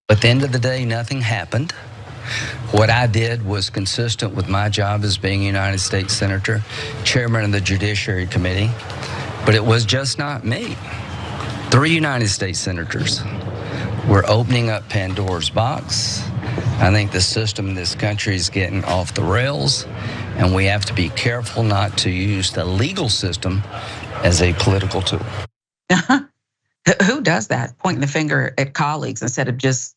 At the end of the day, nothing happened. What I did was consistent with my job as being a United States Senator, chairman of the Judiciary Committee, but it was just not me. 3 United States senators were opening up Pandora's box. I think the system in this country is getting off the rails, and we have to be careful not to use the legal system as a political tool. Who does that? Pointing the finger at colleagues instead of just,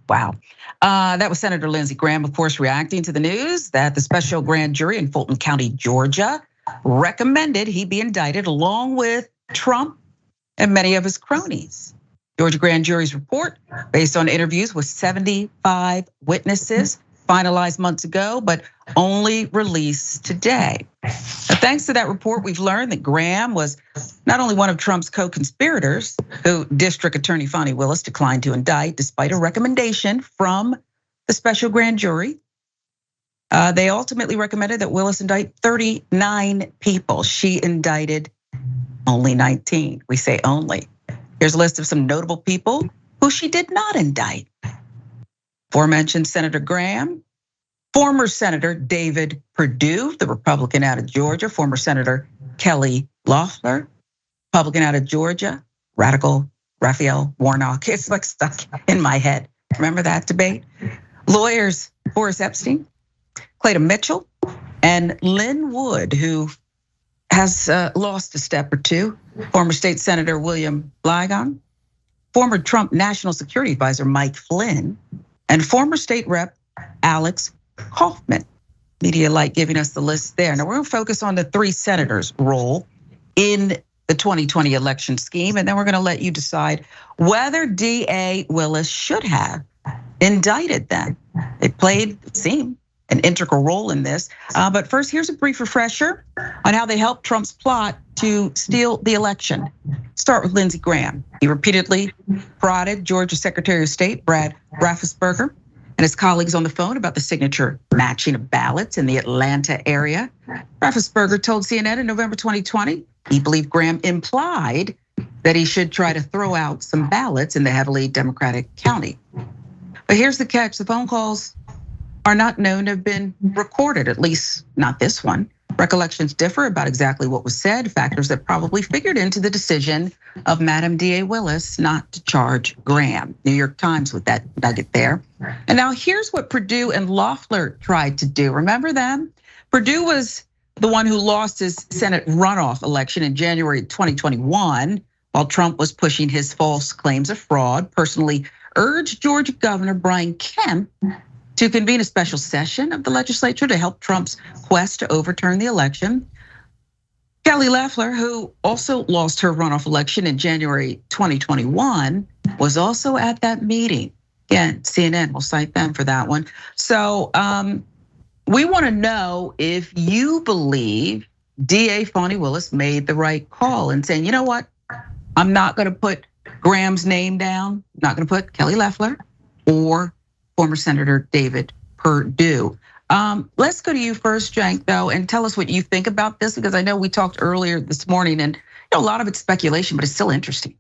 wow. That was Senator Lindsey Graham, of course, reacting to the news that the special grand jury in Fulton County, Georgia, recommended he be indicted along with Trump and many of his cronies. Georgia grand jury's report, based on interviews with 75 witnesses, finalized months ago, but only released today. Now, thanks to that report, we've learned that Graham was not only one of Trump's co-conspirators, who District Attorney Fani Willis declined to indict despite a recommendation from the special grand jury. They ultimately recommended that Willis indict 39 people. She indicted only 19. We say only. Here's a list of some notable people who she did not indict. Aforementioned Senator Graham, former Senator David Purdue, the Republican out of Georgia, former Senator Kelly Loeffler, Republican out of Georgia, radical Raphael Warnock. It's like stuck in my head. Remember that debate? Lawyers Boris Epstein, Clayton Mitchell, and Lynn Wood, who has lost a step or two. Former State Senator William Ligon, former Trump National Security Advisor Mike Flynn, and former state rep Alex Kaufman. Media Light giving us the list there. Now we're gonna focus on the 3 senators' role in the 2020 election scheme, and then we're gonna let you decide whether DA Willis should have indicted them. They played, it seemed, an integral role in this. But first, here's a brief refresher on how they helped Trump's plot to steal the election. Start with Lindsey Graham. He repeatedly prodded Georgia Secretary of State Brad Raffensperger and his colleagues on the phone about the signature matching of ballots in the Atlanta area. Raffensperger told CNN in November 2020 he believed Graham implied that he should try to throw out some ballots in the heavily Democratic county. But here's the catch: the phone calls are not known to have been recorded, at least not this one. Recollections differ about exactly what was said, factors that probably figured into the decision of Madam DA Willis not to charge Graham. New York Times with that nugget there. And now here's what Purdue and Loeffler tried to do. Remember them? Purdue was the one who lost his Senate runoff election in January 2021, while Trump was pushing his false claims of fraud, personally urged Georgia Governor Brian Kemp to convene a special session of the legislature to help Trump's quest to overturn the election. Kelly Loeffler, who also lost her runoff election in January 2021, was also at that meeting. Again, CNN will cite them for that one. So we wanna know if you believe DA Fani Willis made the right call in saying, you know what? I'm not gonna put Graham's name down, not gonna put Kelly Loeffler or former Senator David Purdue. Let's go to you first, Cenk, though, and tell us what you think about this, because I know we talked earlier this morning and a lot of it's speculation, but it's still interesting.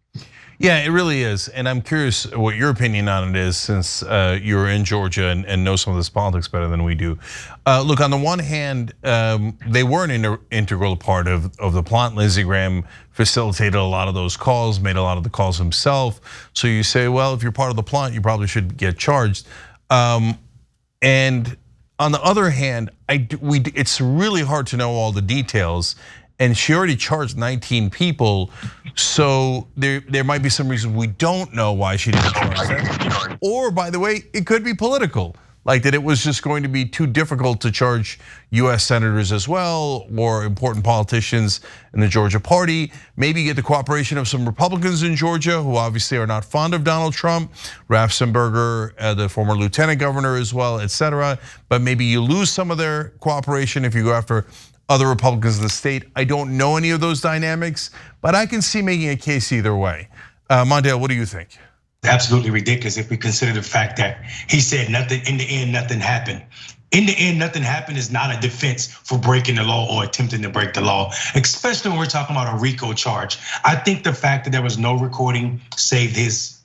Yeah, it really is. And I'm curious what your opinion on it is, since you're in Georgia and know some of this politics better than we do. Look, on the one hand, they were an integral part of the plot. Lindsey Graham facilitated a lot of those calls, made a lot of the calls himself. So you say, well, if you're part of the plot, you probably should get charged. And on the other hand, it's really hard to know all the details. And she already charged 19 people, so there might be some reason we don't know why she didn't charge them. Or, by the way, it could be political, like that it was just going to be too difficult to charge US senators as well, or important politicians in the Georgia party. Maybe get the cooperation of some Republicans in Georgia who obviously are not fond of Donald Trump, Raffensperger, the former lieutenant governor as well, etc. But maybe you lose some of their cooperation if you go after other Republicans in the state. I don't know any of those dynamics, but I can see making a case either way. Mondale, what do you think? Absolutely ridiculous if we consider the fact that he said nothing, in the end, nothing happened. In the end, nothing happened is not a defense for breaking the law or attempting to break the law, especially when we're talking about a RICO charge. I think the fact that there was no recording saved his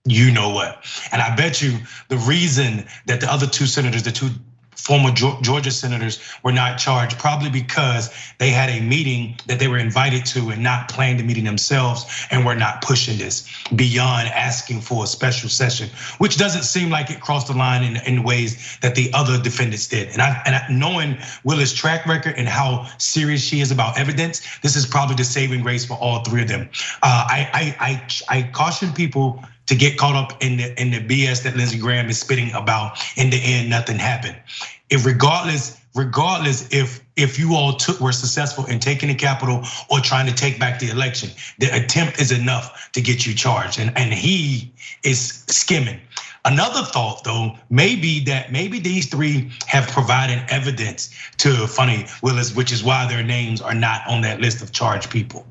you know what. And I bet you the reason that the other two senators, the two former Georgia senators, were not charged, probably because they had a meeting that they were invited to and not planned the meeting themselves, and were not pushing this beyond asking for a special session, which doesn't seem like it crossed the line in ways that the other defendants did. And knowing Willis' track record and how serious she is about evidence, this is probably the saving grace for all three of them. I caution people to get caught up in the BS that Lindsey Graham is spitting about. In the end, nothing happened. Regardless if you all were successful in taking the Capitol or trying to take back the election, the attempt is enough to get you charged. And he is skimming. Another thought, though, maybe these three have provided evidence to Fani Willis, which is why their names are not on that list of charged people.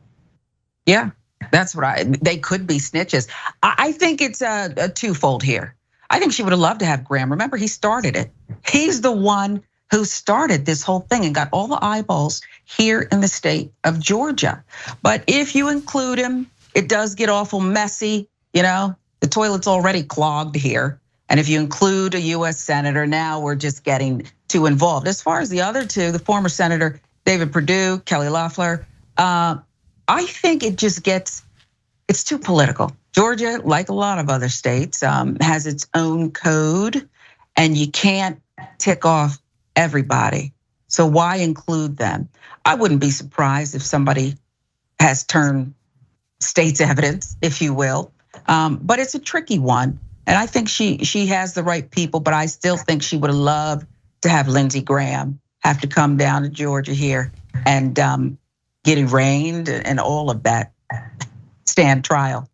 Yeah. That's right. They could be snitches. I think it's a twofold here. I think she would have loved to have Graham. Remember, he started it. He's the one who started this whole thing and got all the eyeballs here in the state of Georgia. But if you include him, it does get awful messy. The toilet's already clogged here. And if you include a US senator, now we're just getting too involved. As far as the other two, the former Senator David Purdue, Kelly Loeffler, I think it's too political. Georgia, like a lot of other states, has its own code, and you can't tick off everybody. So why include them? I wouldn't be surprised if somebody has turned state's evidence, if you will. But it's a tricky one. And I think she has the right people, but I still think she would have loved to have Lindsey Graham have to come down to Georgia here and get arraigned and all of that, stand trial.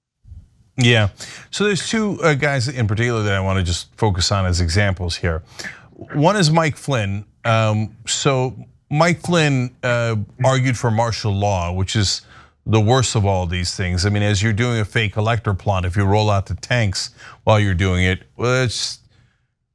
Yeah, so there's two guys in particular that I want to just focus on as examples here. One is Mike Flynn. So Mike Flynn argued for martial law, which is the worst of all these things. I mean, as you're doing a fake elector plot, if you roll out the tanks while you're doing it, well, it's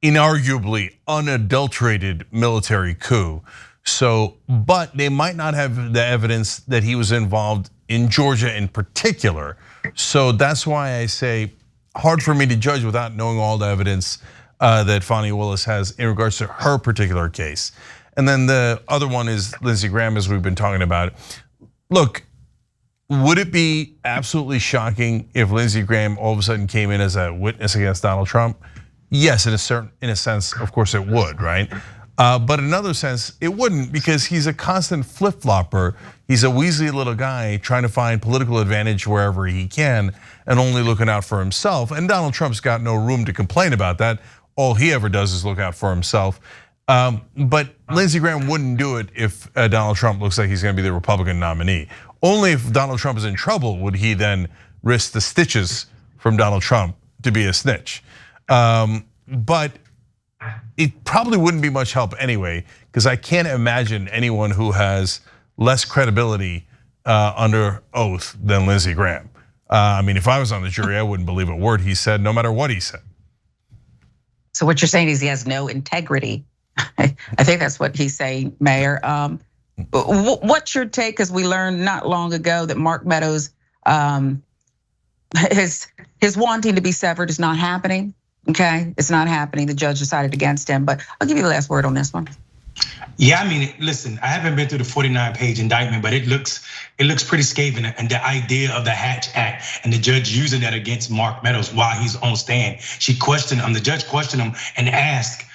inarguably unadulterated military coup. So, but they might not have the evidence that he was involved in Georgia in particular. So that's why I say hard for me to judge without knowing all the evidence that Fani Willis has in regards to her particular case. And then the other one is Lindsey Graham, as we've been talking about. Look, would it be absolutely shocking if Lindsey Graham all of a sudden came in as a witness against Donald Trump? Yes, in a sense, of course it would, right? But in another sense, it wouldn't, because he's a constant flip-flopper. He's a Weasley little guy trying to find political advantage wherever he can and only looking out for himself. And Donald Trump's got no room to complain about that. All he ever does is look out for himself. But Lindsey Graham wouldn't do it if Donald Trump looks like he's gonna be the Republican nominee. Only if Donald Trump is in trouble would he then risk the stitches from Donald Trump to be a snitch. But it probably wouldn't be much help anyway, because I can't imagine anyone who has less credibility under oath than Lindsey Graham. I mean, if I was on the jury, I wouldn't believe a word he said, no matter what he said. So what you're saying is he has no integrity. I think that's what he's saying, Mayor. What's your take? Because we learned not long ago that Mark Meadows, his wanting to be severed is not happening. Okay, it's not happening. The judge decided against him, but I'll give you the last word on this one. Yeah, I mean, listen, I haven't been through the 49-page indictment, but it looks pretty scathing. And the idea of the Hatch Act and the judge using that against Mark Meadows while he's on stand, the judge questioned him and asked,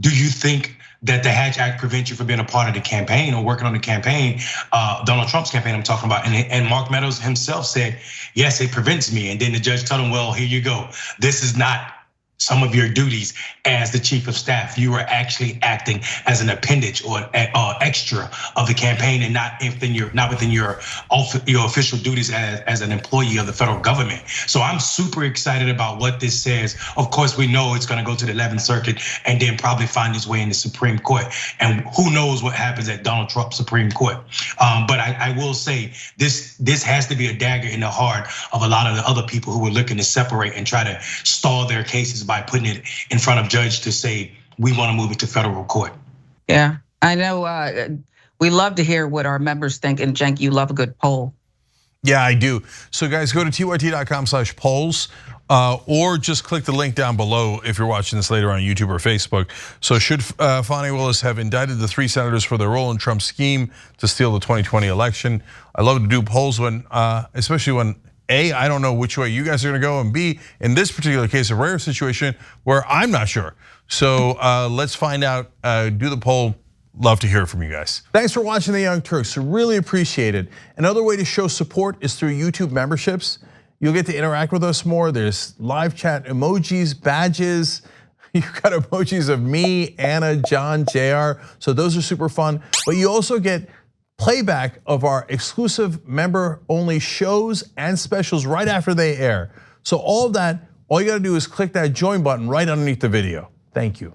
do you think that the Hatch Act prevents you from being a part of the campaign or working on the campaign, Donald Trump's campaign I'm talking about. And Mark Meadows himself said, yes, it prevents me. And then the judge told him, well, here you go. This is not some of your duties as the chief of staff. You are actually acting as an appendage or extra of the campaign, and not within your official duties as an employee of the federal government. So I'm super excited about what this says. Of course, we know it's going to go to the 11th Circuit and then probably find its way in the Supreme Court. And who knows what happens at Donald Trump's Supreme Court. But I will say this has to be a dagger in the heart of a lot of the other people who are looking to separate and try to stall their cases by putting it in front of judge to say, we want to move it to federal court. Yeah, I know we love to hear what our members think, and Cenk, you love a good poll. Yeah, I do. So guys, go to tyt.com/polls. Or just click the link down below if you're watching this later on YouTube or Facebook. So should Fani Willis have indicted the 3 senators for their role in Trump's scheme to steal the 2020 election? I love to do polls when, especially when A, I don't know which way you guys are gonna go, and B, in this particular case, a rare situation where I'm not sure. So let's find out, do the poll. Love to hear from you guys. Thanks for watching The Young Turks, really appreciate it. Another way to show support is through YouTube memberships. You'll get to interact with us more. There's live chat emojis, badges. You've got emojis of me, Anna, John, JR. So those are super fun. But you also get playback of our exclusive member-only shows and specials right after they air. So all of that, all you gotta do is click that join button right underneath the video. Thank you.